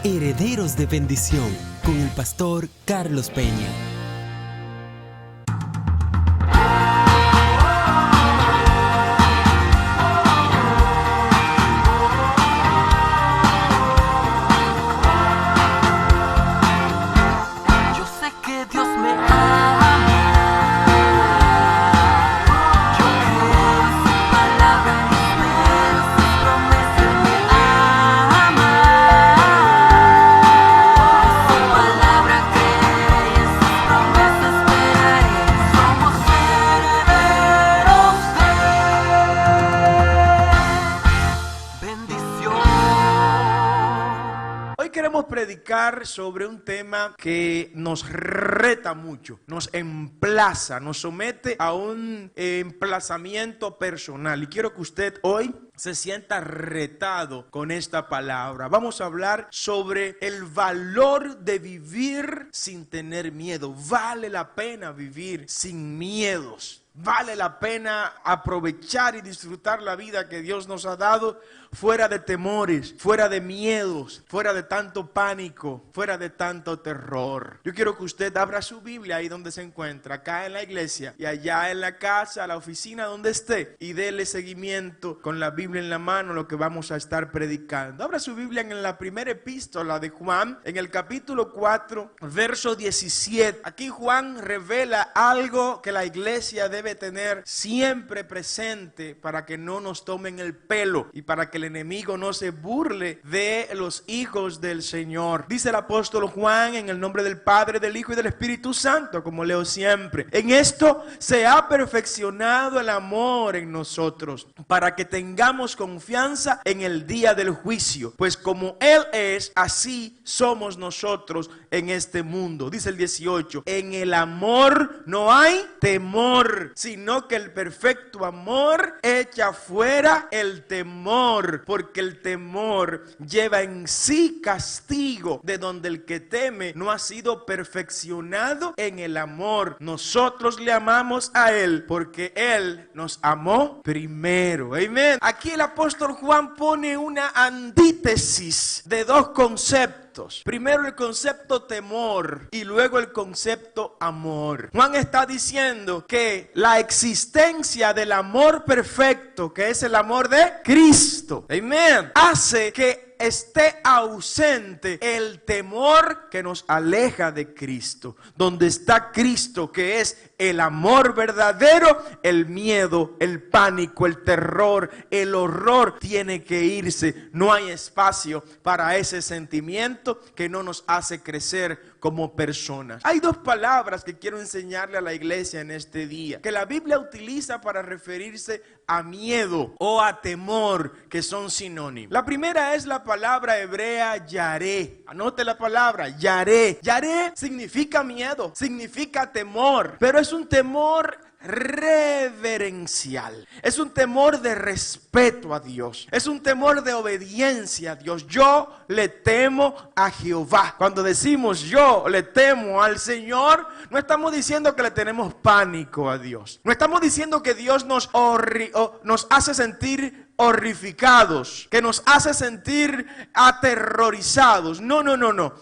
Herederos de Bendición, con el pastor Carlos Peña. Predicar sobre un tema que nos reta mucho, nos emplaza, nos somete a un emplazamiento personal. Y quiero que usted hoy se sienta retado con esta palabra. Vamos a hablar sobre el valor de vivir sin tener miedo. Vale la pena vivir sin miedos. Vale la pena aprovechar y disfrutar la vida que Dios nos ha dado fuera de temores, fuera de miedos, fuera de tanto pánico, fuera de tanto terror. Yo quiero que usted abra su Biblia ahí donde se encuentra, acá en la iglesia y allá en la casa, la oficina, donde esté, y dele seguimiento con la Biblia en la mano lo que vamos a estar predicando. Abra su Biblia en la primera epístola de Juan, en el capítulo 4, verso 17. Aquí Juan revela algo que la iglesia debe tener siempre presente para que no nos tomen el pelo y para que el enemigo no se burle de los hijos del Señor. Dice el apóstol Juan, en el nombre del Padre, del Hijo y del Espíritu Santo, como leo siempre: en esto se ha perfeccionado el amor en nosotros, para que tengamos confianza en el día del juicio, pues como Él es, así somos nosotros en este mundo. Dice el 18: en el amor no hay temor, sino que el perfecto amor echa fuera el temor, porque el temor lleva en sí castigo, de donde el que teme no ha sido perfeccionado en el amor. Nosotros le amamos a Él porque Él nos amó primero. Amén. Aquí el apóstol Juan pone una antítesis de dos conceptos. Primero el concepto temor y luego el concepto amor. Juan está diciendo que la existencia del amor perfecto, que es el amor de Cristo, amén, hace que esté ausente el temor que nos aleja de Cristo. Donde está Cristo, que es el amor verdadero, el miedo, el pánico, el terror, el horror tiene que irse. No hay espacio para ese sentimiento que no nos hace crecer como personas. Hay dos palabras que quiero enseñarle a la iglesia en este día, que la Biblia utiliza para referirse a miedo o a temor, que son sinónimos. La primera es la palabra hebrea yaré. Anote la palabra yaré. Yaré significa miedo, significa temor, pero es un temor reverencial, es un temor de respeto a Dios, es un temor de obediencia a Dios. Yo le temo a Jehová. Cuando decimos yo le temo al Señor, no estamos diciendo que le tenemos pánico a Dios, no estamos diciendo que Dios nos hace sentir horrificados, que nos hace sentir aterrorizados. No.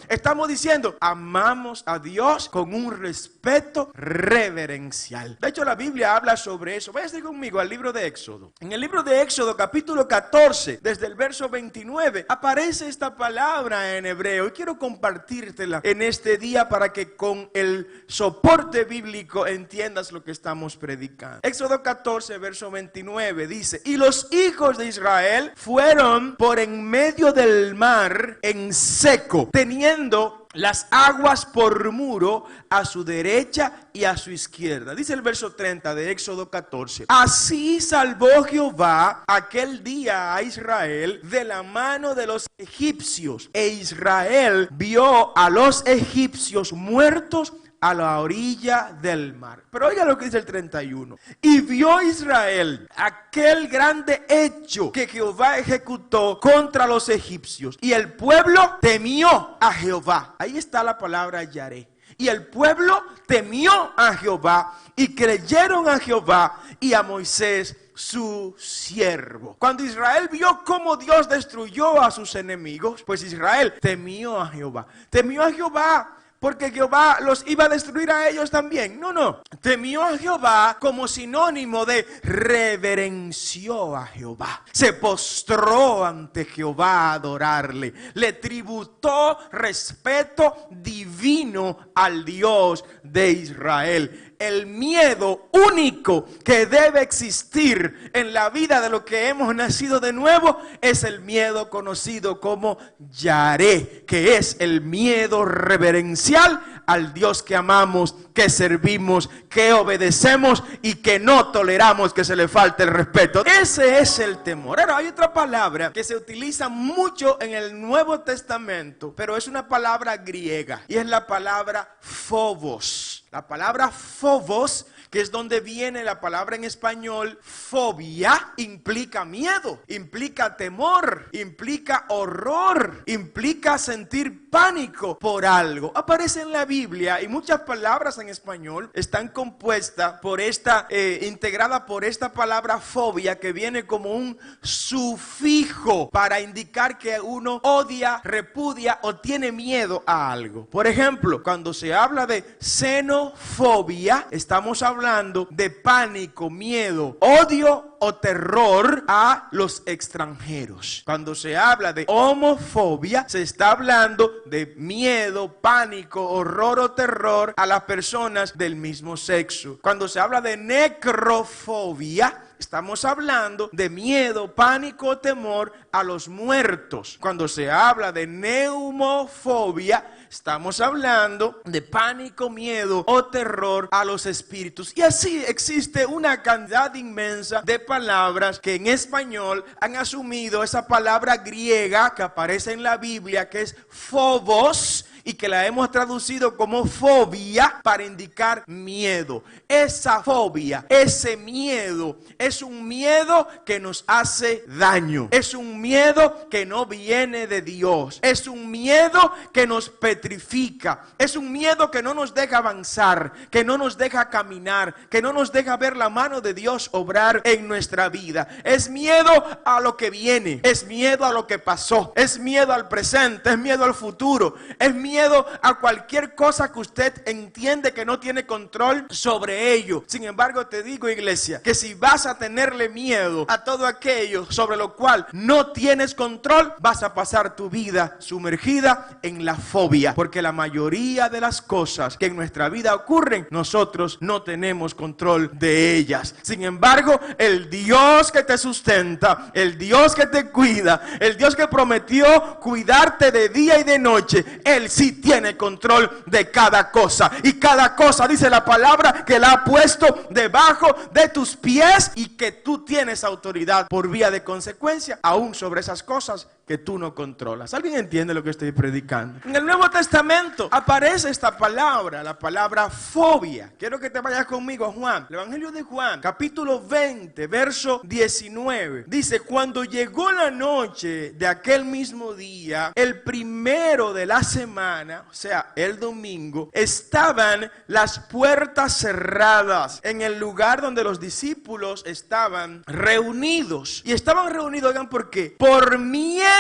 Estamos diciendo amamos a Dios con un respeto reverencial. De hecho, la Biblia habla sobre eso. Váyase conmigo al libro de Éxodo. En el libro de Éxodo, capítulo 14, desde el verso 29, aparece esta palabra en hebreo. Y quiero compartírtela en este día para que con el soporte bíblico entiendas lo que estamos predicando. Éxodo 14, verso 29 dice: y los hijos de Israel fueron por en medio del mar en seco, teniendo las aguas por muro a su derecha y a su izquierda. Dice el verso 30 de Éxodo 14: así salvó Jehová aquel día a Israel de la mano de los egipcios, e Israel vio a los egipcios muertos a la orilla del mar. Pero oiga lo que dice el 31. Y vio Israel aquel grande hecho que Jehová ejecutó contra los egipcios, y el pueblo temió a Jehová. Ahí está la palabra yaré. Y el pueblo temió a Jehová y creyeron a Jehová y a Moisés su siervo. Cuando Israel vio cómo Dios destruyó a sus enemigos, pues Israel temió a Jehová. Temió a Jehová porque Jehová los iba a destruir a ellos también. No. Temió a Jehová como sinónimo de reverenció a Jehová. Se postró ante Jehová a adorarle. Le tributó respeto divino al Dios de Israel. El miedo único que debe existir en la vida de los que hemos nacido de nuevo es el miedo conocido como Yaré, que es el miedo reverencial al Dios que amamos, que servimos, que obedecemos y que no toleramos que se le falte el respeto. Ese es el temor. Ahora hay otra palabra que se utiliza mucho en el Nuevo Testamento, pero es una palabra griega y es la palabra phobos. La palabra phobos, que es donde viene la palabra en español fobia, implica miedo, implica temor, implica horror, implica sentir pánico por algo. Aparece en la Biblia y muchas palabras en español están compuestas por integrada por esta palabra fobia, que viene como un sufijo para indicar que uno odia, repudia o tiene miedo a algo. Por ejemplo, cuando se habla de xenofobia, estamos hablando de pánico, miedo, odio o terror a los extranjeros. Cuando se habla de homofobia, se está hablando de miedo, pánico, horror o terror a las personas del mismo sexo. Cuando se habla de necrofobia, estamos hablando de miedo, pánico o temor a los muertos. Cuando se habla de neumofobia, estamos hablando de pánico, miedo o terror a los espíritus. Y así existe una cantidad inmensa de palabras que en español han asumido esa palabra griega que aparece en la Biblia, que es phobos, y que la hemos traducido como fobia para indicar miedo. Esa fobia, ese miedo, es un miedo que nos hace daño. Es un miedo que no viene de Dios. Es un miedo que nos petrifica. Es un miedo que no nos deja avanzar, que no nos deja caminar, que no nos deja ver la mano de Dios obrar en nuestra vida. Es miedo a lo que viene. Es miedo a lo que pasó. Es miedo al presente. Es miedo al futuro. Es miedo a cualquier cosa que usted entiende que no tiene control sobre ello. Sin embargo, te digo, iglesia, que si vas a tenerle miedo a todo aquello sobre lo cual no tienes control, vas a pasar tu vida sumergida en la fobia, porque la mayoría de las cosas que en nuestra vida ocurren, nosotros no tenemos control de ellas. Sin embargo, el Dios que te sustenta, el Dios que te cuida, el Dios que prometió cuidarte de día y de noche, Él sí tiene control de cada cosa. Y cada cosa, dice la palabra, que la ha puesto debajo de tus pies y que tú tienes autoridad por vía de consecuencia, aún sobre esas cosas que tú no controlas. ¿Alguien entiende lo que estoy predicando? En el Nuevo Testamento aparece esta palabra, la palabra fobia. Quiero que te vayas conmigo a Juan, el Evangelio de Juan, capítulo 20, verso 19. Dice: cuando llegó la noche de aquel mismo día, el primero de la semana, o sea, el domingo, estaban las puertas cerradas en el lugar donde los discípulos estaban reunidos. Y estaban reunidos, oigan, ¿por qué? Por miedo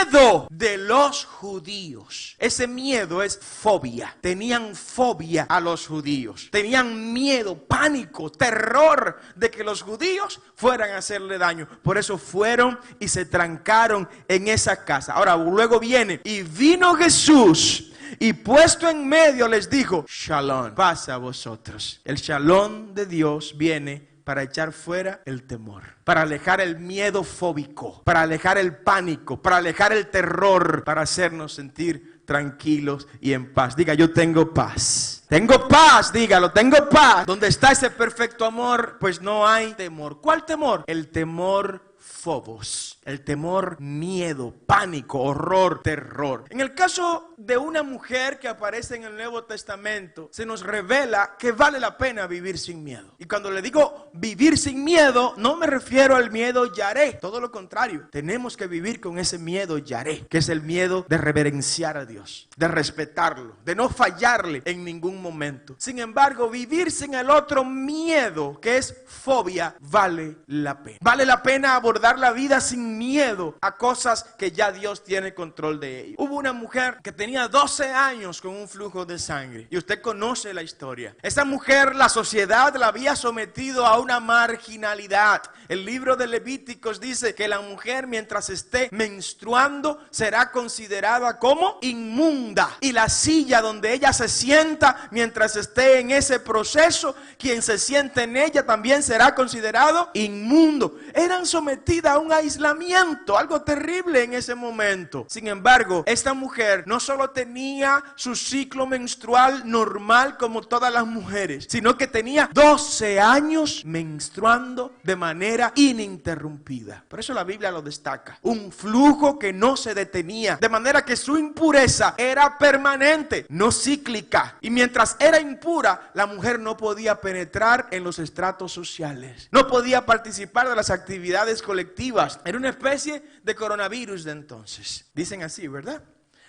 de los judíos. Ese miedo es fobia. Tenían fobia a los judíos. Tenían miedo, pánico, terror de que los judíos fueran a hacerle daño. Por eso fueron y se trancaron en esa casa. Ahora, luego viene: y vino Jesús y puesto en medio les dijo: Shalom, paz a vosotros. El shalom de Dios viene para echar fuera el temor, para alejar el miedo fóbico, para alejar el pánico, para alejar el terror, para hacernos sentir tranquilos y en paz. Diga: yo tengo paz. Tengo paz, dígalo, tengo paz. Donde está ese perfecto amor, pues no hay temor. ¿Cuál temor? El temor phobos. El temor, miedo, pánico, horror, terror. En el caso de una mujer que aparece en el Nuevo Testamento, se nos revela que vale la pena vivir sin miedo. Y cuando le digo vivir sin miedo, no me refiero al miedo yaré. Todo lo contrario, tenemos que vivir con ese miedo yaré, que es el miedo de reverenciar a Dios, de respetarlo, de no fallarle en ningún momento. Sin embargo, vivir sin el otro miedo, que es fobia, vale la pena. Vale la pena abordar la vida sin miedo a cosas que ya Dios tiene control de ellas. Hubo una mujer que tenía 12 años con un flujo de sangre, y usted conoce la historia. Esa mujer, la sociedad la había sometido a una marginalidad. El libro de Levíticos dice que la mujer, mientras esté menstruando, será considerada como inmunda, y la silla donde ella se sienta mientras esté en ese proceso, quien se siente en ella también será considerado inmundo. Eran sometidas a un aislamiento, algo terrible en ese momento. Sin embargo, esta mujer no solo tenía su ciclo menstrual normal como todas las mujeres, sino que tenía 12 años menstruando de manera ininterrumpida. Por eso la Biblia lo destaca. Un flujo que no se detenía, de manera que su impureza era permanente, no cíclica. Y mientras era impura, la mujer no podía penetrar en los estratos sociales, no podía participar de las actividades colectivas. Era una especie de coronavirus de entonces. Dicen así, ¿verdad?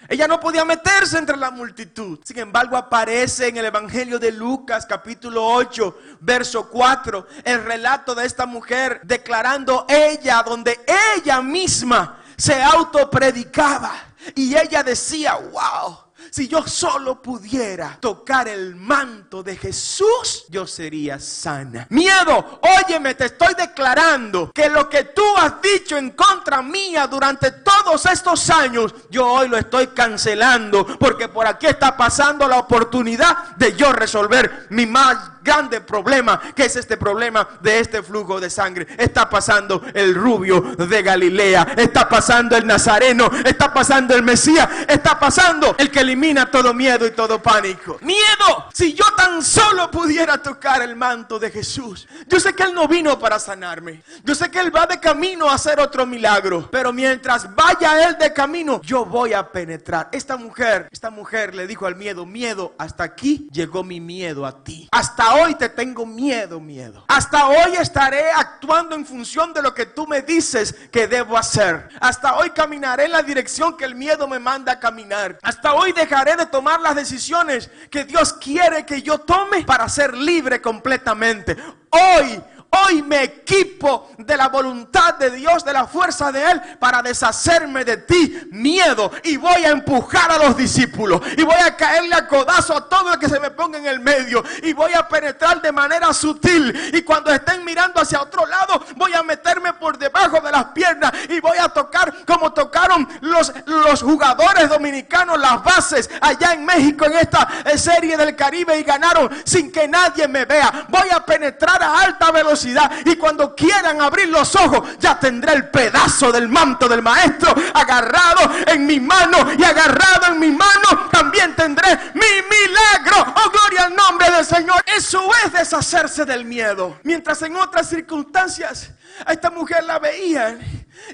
Ella no podía meterse entre la multitud. Sin embargo, aparece en el Evangelio de Lucas, capítulo 8, verso 4, el relato de esta mujer declarando ella, donde ella misma se autopredicaba. Y ella decía, wow, si yo solo pudiera tocar el manto de Jesús, yo sería sana. Miedo, óyeme, te estoy declarando que lo que tú has dicho en contra mía durante todos estos años, yo hoy lo estoy cancelando, porque por aquí está pasando la oportunidad de yo resolver mi más grande problema, que es este problema de este flujo de sangre. Está pasando el rubio de Galilea, está pasando el nazareno, está pasando el Mesías, está pasando el que elimina todo miedo y todo pánico. Miedo, si yo tan solo pudiera tocar el manto de Jesús. Yo sé que Él no vino para sanarme, yo sé que Él va de camino a hacer otro milagro, pero mientras vaya Él de camino, yo voy a penetrar. Esta mujer le dijo al miedo, miedo, hasta aquí llegó mi miedo a ti. Hasta hoy te tengo miedo. Hasta hoy estaré actuando en función de lo que tú me dices que debo hacer. Hasta hoy caminaré en la dirección que el miedo me manda a caminar. Hasta hoy dejaré de tomar las decisiones que Dios quiere que yo tome para ser libre completamente. Hoy me equipo de la voluntad de Dios, de la fuerza de Él, para deshacerme de ti, miedo. Y voy a empujar a los discípulos, y voy a caerle a codazo a todo el que se me ponga en el medio, y voy a penetrar de manera sutil. Y cuando estén mirando hacia otro lado, voy a meterme por debajo de las piernas, y voy a tocar como tocaron los jugadores dominicanos las bases allá en México en esta serie del Caribe, y ganaron sin que nadie me vea. Voy a penetrar a alta velocidad, y cuando quieran abrir los ojos, ya tendré el pedazo del manto del maestro agarrado en mi mano, y agarrado en mi mano también tendré mi milagro. Oh, gloria al nombre del Señor. Eso es deshacerse del miedo. Mientras en otras circunstancias a esta mujer la veían,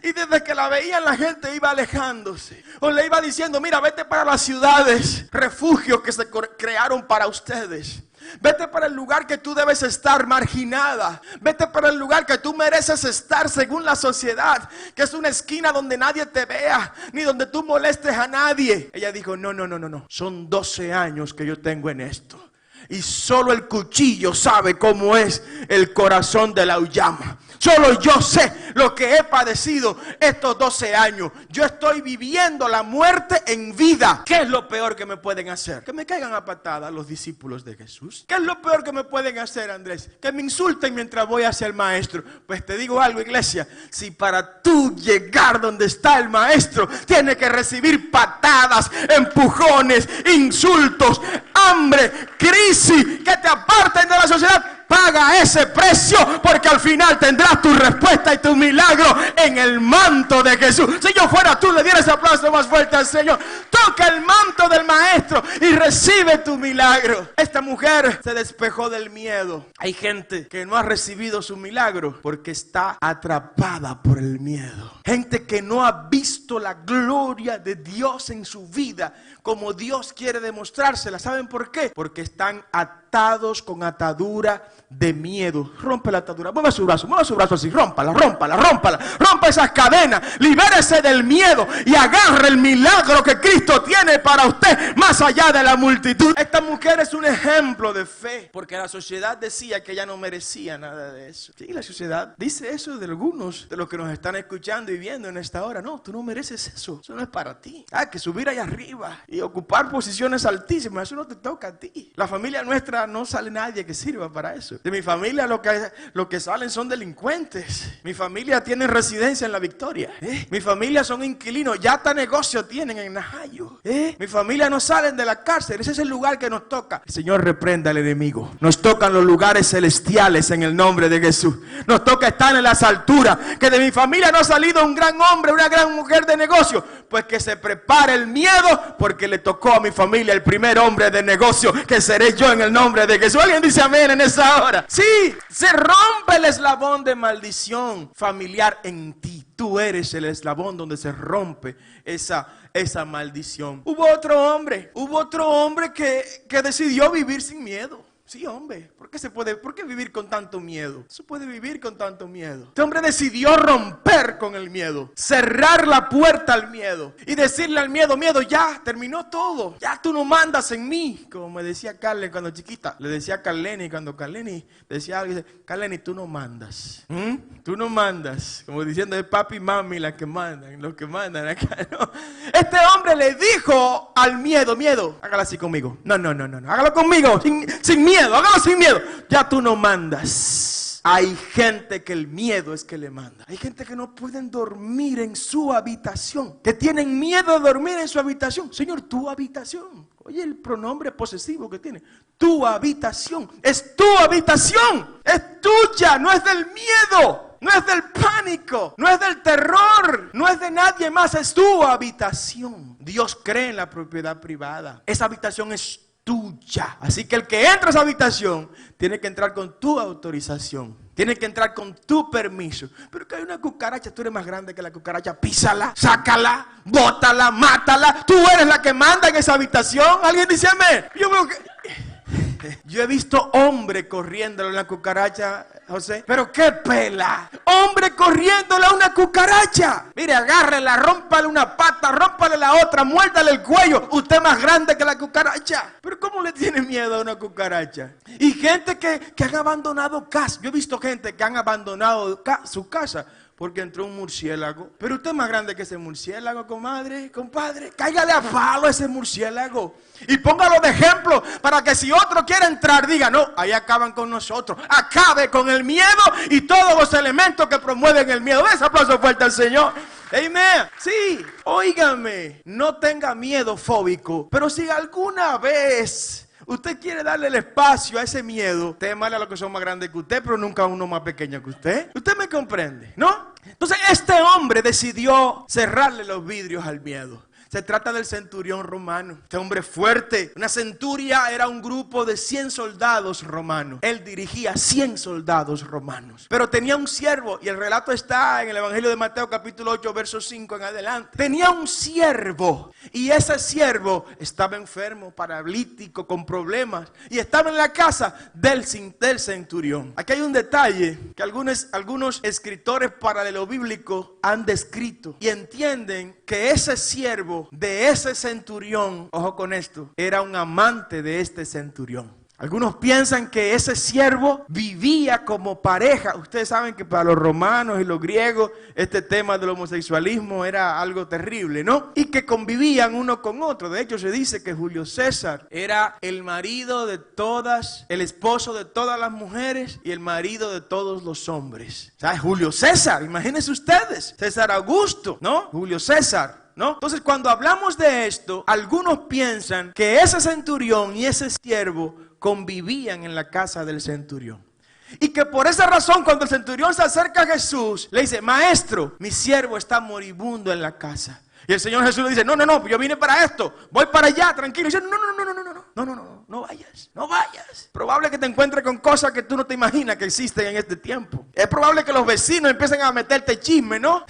y desde que la veían la gente iba alejándose, o le iba diciendo, mira, vete para las ciudades, refugios que se crearon para ustedes. Vete para el lugar que tú debes estar, marginada. Vete para el lugar que tú mereces estar según la sociedad, que es una esquina donde nadie te vea, ni donde tú molestes a nadie. Ella dijo, no. Son 12 años que yo tengo en esto, y solo el cuchillo sabe cómo es el corazón de la auyama. Solo yo sé lo que he padecido estos 12 años. Yo estoy viviendo la muerte en vida. ¿Qué es lo peor que me pueden hacer? Que me caigan a patadas los discípulos de Jesús. ¿Qué es lo peor que me pueden hacer, Andrés? Que me insulten mientras voy hacia el maestro. Pues te digo algo, iglesia. Si para tú llegar donde está el maestro tiene que recibir patadas, empujones, insultos, hambre, crisis, que te aparten de la sociedad, paga ese precio, porque al final tendrás tu respuesta y tu milagro en el manto de Jesús. Si yo fuera tú, le diera ese aplauso más fuerte al Señor. Toca el manto del maestro. maestro, y recibe tu milagro. Esta mujer se despejó del miedo. Hay gente que no ha recibido su milagro porque está atrapada por el miedo. Gente que no ha visto la gloria de Dios en su vida como Dios quiere demostrársela. ¿Saben por qué? Porque están atados con atadura de miedo. Rompe la atadura, mueva su brazo así, rómpala. Rompa esas cadenas, libérese del miedo y agarre el milagro que Cristo tiene para usted más allá de la multitud. Esta mujer es un ejemplo de fe, porque la sociedad decía que ella no merecía nada de eso. Sí, la sociedad dice eso de algunos de los que nos están escuchando y viendo en esta hora. No, tú no mereces eso, eso no es para ti. Que subir allá arriba y ocupar posiciones altísimas, eso no te toca a ti. La familia nuestra no sale nadie que sirva para eso. De mi familia lo que salen son delincuentes. Mi familia tiene residencia en La Victoria. Mi familia son inquilinos, ya hasta negocio tienen en Najayo. Mi familia no salen de la cárcel, ese es el lugar que nos toca. El Señor reprenda al enemigo. Nos tocan los lugares celestiales en el nombre de Jesús. Nos toca estar en las alturas. Que de mi familia no ha salido un gran hombre, una gran mujer de negocio, pues que se prepare el miedo, porque le tocó a mi familia el primer hombre de negocio, que seré yo en el nombre de Jesús. ¿Alguien dice amén en esa hora? Sí, se rompe el eslabón de maldición familiar en ti. Tú eres el eslabón donde se rompe esa maldición. Hubo otro hombre que decidió vivir sin miedo. Sí, hombre, ¿por qué vivir con tanto miedo? Se puede vivir con tanto miedo. Este hombre decidió romper con el miedo, cerrar la puerta al miedo y decirle al miedo, ya, terminó todo, ya tú no mandas en mí. Como me decía Carlen cuando chiquita, le decía a Carleni cuando Carleni decía algo, dice, Carleni, tú no mandas, tú no mandas, como diciendo de papi y mami los que mandan acá, ¿no? Este hombre le dijo al miedo, hágalo así conmigo, no, hágalo conmigo, sin miedo. Hágalo sin miedo. Ya tú no mandas. Hay gente que el miedo es que le manda. Hay gente que no pueden dormir en su habitación, que tienen miedo de dormir en su habitación. Señor, tu habitación. Oye el pronombre posesivo que tiene. Tu habitación. Es tu habitación. Es tuya, no es del miedo. No es del pánico, no es del terror, no es de nadie más, es tu habitación. Dios cree en la propiedad privada. Esa habitación es tuya. Así que el que entra a esa habitación tiene que entrar con tu autorización, tiene que entrar con tu permiso. Pero que hay una cucaracha, tú eres más grande que la cucaracha, písala, sácala, bótala, mátala. Tú eres la que manda en esa habitación. ¿Alguien dice amén? Yo he visto hombre corriéndole a una cucaracha, José, pero qué pela. Hombre corriéndole a una cucaracha. Mire, agárrela, rómpale una pata, rómpale la otra, muérdale el cuello. Usted es más grande que la cucaracha. Pero ¿cómo le tiene miedo a una cucaracha? Y gente que han abandonado casa. Yo he visto gente que han abandonado su casa porque entró un murciélago. Pero usted es más grande que ese murciélago, comadre, compadre. Cáigale a palo a ese murciélago y póngalo de ejemplo para que si otro quiere entrar, diga, no, ahí acaban con nosotros. Acabe con el miedo y todos los elementos que promueven el miedo. Ese aplauso fuerte al Señor. Amén. Sí, óigame, no tenga miedo fóbico, pero si alguna vez usted quiere darle el espacio a ese miedo, témale a los que son más grandes que usted, pero nunca a uno más pequeño que usted. ¿Usted me comprende? ¿No? Entonces este hombre decidió cerrarle los vidrios al miedo. Se trata del centurión romano. Este hombre fuerte. Una centuria era un grupo de 100 soldados romanos. Él dirigía 100 soldados romanos. Pero tenía un siervo, y el relato está en el Evangelio de Mateo capítulo 8, verso 5 en adelante. Tenía un siervo, y ese siervo estaba enfermo, paralítico, con problemas, y estaba en la casa del centurión. Aquí hay un detalle que algunos escritores paralelobíblicos han descrito y entienden que ese siervo de ese centurión, ojo con esto, era un amante de este centurión. Algunos piensan que ese siervo vivía como pareja. Ustedes saben que para los romanos y los griegos este tema del homosexualismo era algo terrible, ¿no? Y que convivían uno con otro. De hecho se dice que Julio César era el marido de todas, el esposo de todas las mujeres y el marido de todos los hombres. O sea, Julio César, imagínense ustedes, César Augusto, ¿no? Julio César, ¿no? Entonces cuando hablamos de esto, algunos piensan que ese centurión y ese siervo convivían en la casa del centurión. Y que por esa razón cuando el centurión se acerca a Jesús, le dice, maestro, mi siervo está moribundo en la casa. Y el Señor Jesús le dice, no, yo vine para esto, voy para allá, tranquilo. Y dice, no vayas. Probable que te encuentres con cosas que tú no te imaginas que existen en este tiempo. Es probable que los vecinos empiecen a meterte chisme, ¿no?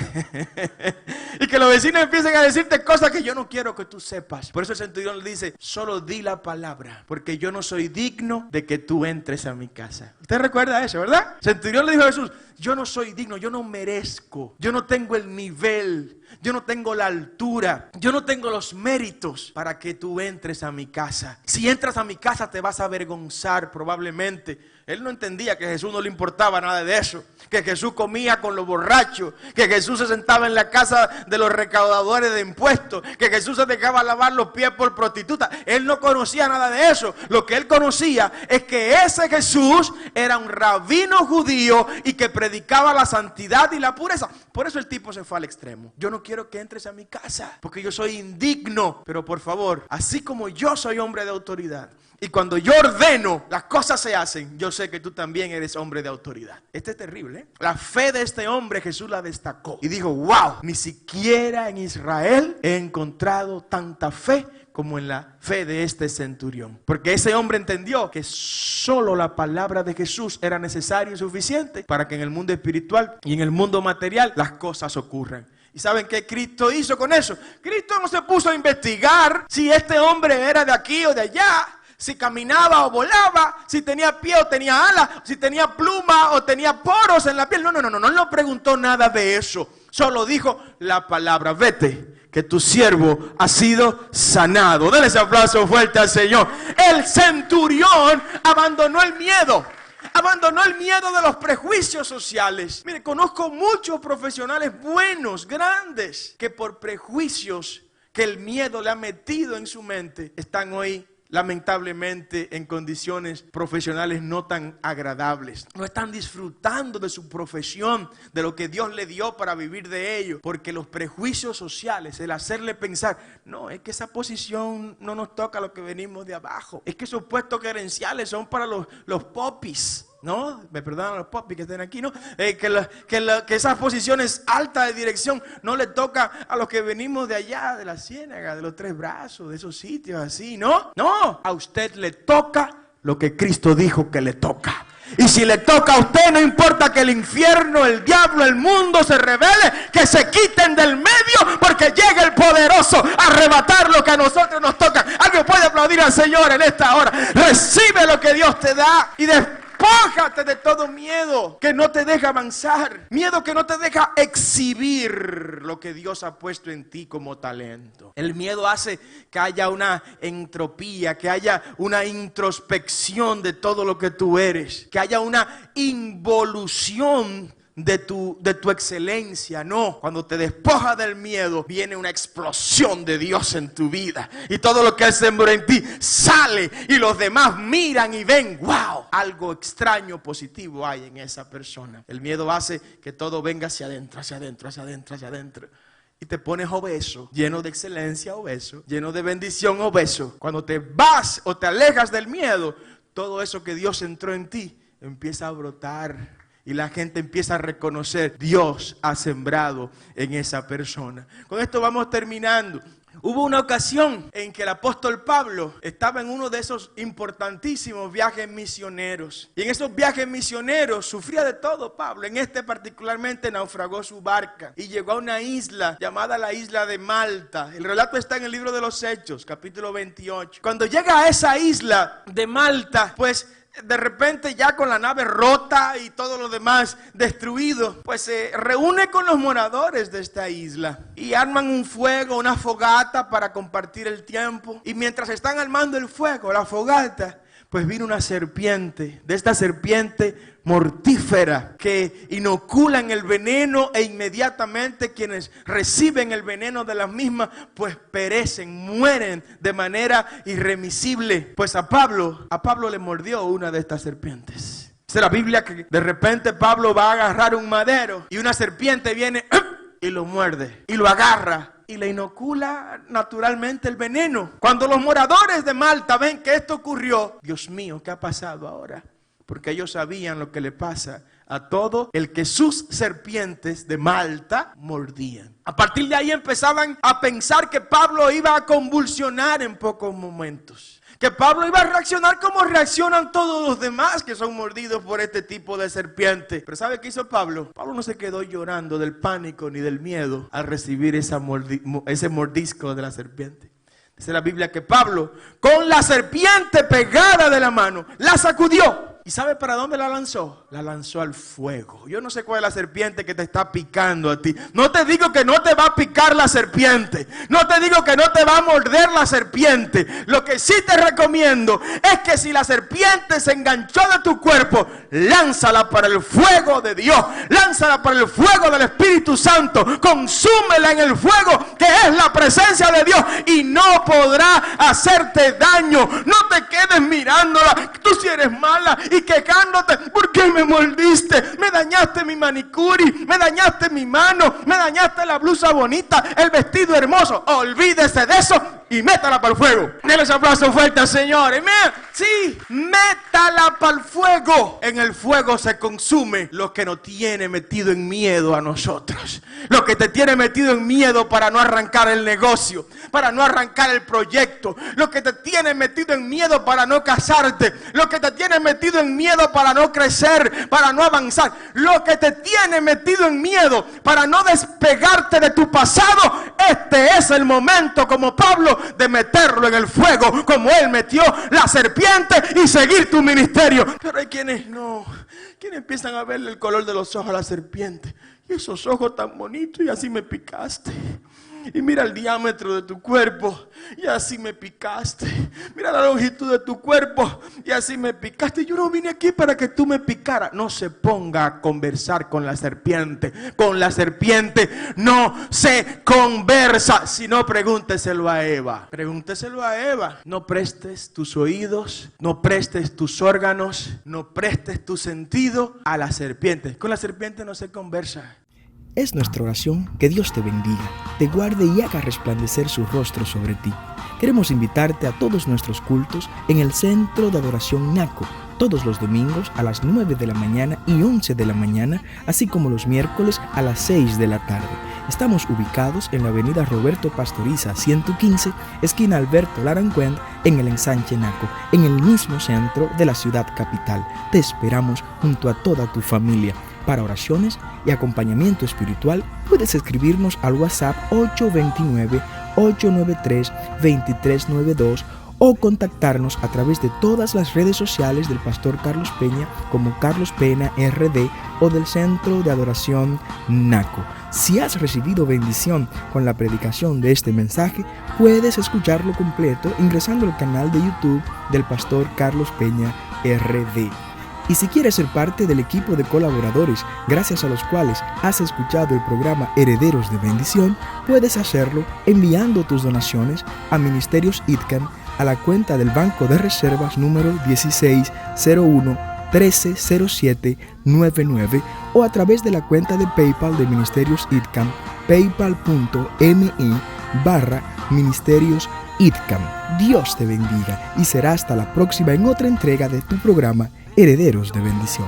Y que los vecinos empiecen a decirte cosas que yo no quiero que tú sepas. Por eso el centurión le dice, solo di la palabra, porque yo no soy digno de que tú entres a mi casa. ¿Usted recuerda eso, verdad? El centurión le dijo a Jesús, yo no soy digno, yo no merezco, yo no tengo el nivel, yo no tengo la altura, yo no tengo los méritos para que tú entres a mi casa. Si entras a mi casa te vas a avergonzar probablemente. Él no entendía que a Jesús no le importaba nada de eso, que Jesús comía con los borrachos, que Jesús se sentaba en la casa de los recaudadores de impuestos, que Jesús se dejaba lavar los pies por prostitutas. Él no conocía nada de eso. Lo que él conocía es que ese Jesús era un rabino judío y que predicaba la santidad y la pureza. Por eso el tipo se fue al extremo. Yo no quiero que entres a mi casa porque yo soy indigno, pero por favor, así como yo soy hombre de autoridad, y cuando yo ordeno, las cosas se hacen. Yo sé que tú también eres hombre de autoridad. Este es terrible, ¿eh? La fe de este hombre Jesús la destacó. Y dijo, wow, ni siquiera en Israel he encontrado tanta fe como en la fe de este centurión. Porque ese hombre entendió que solo la palabra de Jesús era necesaria y suficiente para que en el mundo espiritual y en el mundo material las cosas ocurran. ¿Y saben qué Cristo hizo con eso? Cristo no se puso a investigar si este hombre era de aquí o de allá, si caminaba o volaba, si tenía pie o tenía alas, si tenía pluma o tenía poros en la piel. No preguntó nada de eso. Solo dijo la palabra, vete, que tu siervo ha sido sanado. Denle ese aplauso fuerte al Señor. El centurión abandonó el miedo. Abandonó el miedo de los prejuicios sociales. Mire, conozco muchos profesionales buenos, grandes, que por prejuicios que el miedo le ha metido en su mente, están hoy lamentablemente en condiciones profesionales no tan agradables. No están disfrutando de su profesión, de lo que Dios le dio para vivir de ello, porque los prejuicios sociales, el hacerle pensar, no, es que esa posición no nos toca a los que venimos de abajo, es que esos puestos gerenciales son para los popis. No, me perdonan los popis que estén aquí, ¿no? Que esas posiciones altas de dirección no le toca a los que venimos de allá, de la Ciénaga, de los Tres Brazos, de esos sitios así, ¿no? No, a usted le toca lo que Cristo dijo que le toca. Y si le toca a usted, no importa que el infierno, el diablo, el mundo se rebele, que se quiten del medio, porque llega el poderoso a arrebatar lo que a nosotros nos toca. Alguien puede aplaudir al Señor en esta hora. Recibe lo que Dios te da y despójate de todo miedo que no te deja avanzar, miedo que no te deja exhibir lo que Dios ha puesto en ti como talento. El miedo hace que haya una entropía, que haya una introspección de todo lo que tú eres, que haya una involución de tu excelencia. No, cuando te despojas del miedo, viene una explosión de Dios en tu vida. Y todo lo que Él sembró en ti sale y los demás miran y ven, wow, algo extraño, positivo hay en esa persona. El miedo hace que todo venga hacia adentro, hacia adentro, hacia adentro, hacia adentro. Y te pones obeso, lleno de excelencia obeso, lleno de bendición obeso. Cuando te vas o te alejas del miedo, todo eso que Dios entró en ti empieza a brotar. Y la gente empieza a reconocer, Dios ha sembrado en esa persona. Con esto vamos terminando. Hubo una ocasión en que el apóstol Pablo estaba en uno de esos importantísimos viajes misioneros. Y en esos viajes misioneros sufría de todo Pablo. En este particularmente naufragó su barca y llegó a una isla llamada la isla de Malta. El relato está en el libro de los Hechos, capítulo 28. Cuando llega a esa isla de Malta, pues de repente ya con la nave rota y todo lo demás destruido, pues se reúne con los moradores de esta isla y arman un fuego, una fogata para compartir el tiempo. Y mientras están armando el fuego, la fogata, pues vino una serpiente, de esta serpiente mortífera que inoculan el veneno e inmediatamente quienes reciben el veneno de las mismas pues perecen, mueren de manera irremisible. Pues a Pablo le mordió una de estas serpientes. Dice la Biblia que de repente Pablo va a agarrar un madero y una serpiente viene y lo muerde y lo agarra y le inocula naturalmente el veneno. Cuando los moradores de Malta ven que esto ocurrió, Dios mío, ¿qué ha pasado ahora? porque ellos sabían lo que le pasa a todo el que sus serpientes de Malta mordían. A partir de ahí empezaban a pensar que Pablo iba a convulsionar en pocos momentos, que Pablo iba a reaccionar como reaccionan todos los demás que son mordidos por este tipo de serpiente. Pero ¿sabe qué hizo Pablo? Pablo no se quedó llorando del pánico ni del miedo al recibir ese mordisco de la serpiente. Dice la Biblia que Pablo, con la serpiente pegada de la mano, la sacudió. ¿Y sabe para dónde la lanzó? La lanzó al fuego. Yo no sé cuál es la serpiente que te está picando a ti. No te digo que no te va a picar la serpiente. No te digo que no te va a morder la serpiente. Lo que sí te recomiendo es que si la serpiente se enganchó de tu cuerpo, lánzala para el fuego de Dios. Lánzala para el fuego del Espíritu Santo. Consúmela en el fuego que es la presencia de Dios y no podrá hacerte daño. No te quedes mirándola. Tú si eres mala y quejándote, ¿por qué me mordiste? Me dañaste mi manicuri, me dañaste mi mano, me dañaste la blusa bonita, el vestido hermoso. Olvídese de eso y métala para el fuego. Denle ese aplauso fuerte al Señor. Amén. Sí, métala para el fuego. En el fuego se consume lo que nos tiene metido en miedo a nosotros. Lo que te tiene metido en miedo para no arrancar el negocio, para no arrancar el proyecto. Lo que te tiene metido en miedo para no casarte. Lo que te tiene metido en miedo para no crecer, para no avanzar. Lo que te tiene metido en miedo para no despegarte de tu pasado. Este es el momento, como Pablo, de meterlo en el fuego, como él metió la serpiente, y seguir tu ministerio. Pero hay quienes no, quienes empiezan a verle el color de los ojos a la serpiente. Y esos ojos tan bonitos, y así me picaste. Y mira el diámetro de tu cuerpo, y así me picaste. Mira la longitud de tu cuerpo, y así me picaste. Yo no vine aquí para que tú me picaras. No se ponga a conversar con la serpiente. Con la serpiente no se conversa. Si no, pregúnteselo a Eva. Pregúnteselo a Eva. No prestes tus oídos, no prestes tus órganos, no prestes tu sentido a la serpiente. Con la serpiente no se conversa. Es nuestra oración que Dios te bendiga, te guarde y haga resplandecer su rostro sobre ti. Queremos invitarte a todos nuestros cultos en el Centro de Adoración Naco, todos los domingos a las 9 de la mañana y 11 de la mañana, así como los miércoles a las 6 de la tarde. Estamos ubicados en la avenida Roberto Pastoriza 115, esquina Alberto Larancuend, en el ensanche Naco, en el mismo centro de la ciudad capital. Te esperamos junto a toda tu familia. Para oraciones y acompañamiento espiritual, puedes escribirnos al WhatsApp 829-893-2392 o contactarnos a través de todas las redes sociales del Pastor Carlos Peña como Carlos Pena RD o del Centro de Adoración Naco. Si has recibido bendición con la predicación de este mensaje, puedes escucharlo completo ingresando al canal de YouTube del Pastor Carlos Peña RD. Y si quieres ser parte del equipo de colaboradores gracias a los cuales has escuchado el programa Herederos de Bendición, puedes hacerlo enviando tus donaciones a Ministerios ITCAM a la cuenta del Banco de Reservas número 1601-130799 o a través de la cuenta de PayPal de Ministerios ITCAM, paypal.me/Ministerios ITCAM. Dios te bendiga y será hasta la próxima en otra entrega de tu programa Herederos de Bendición.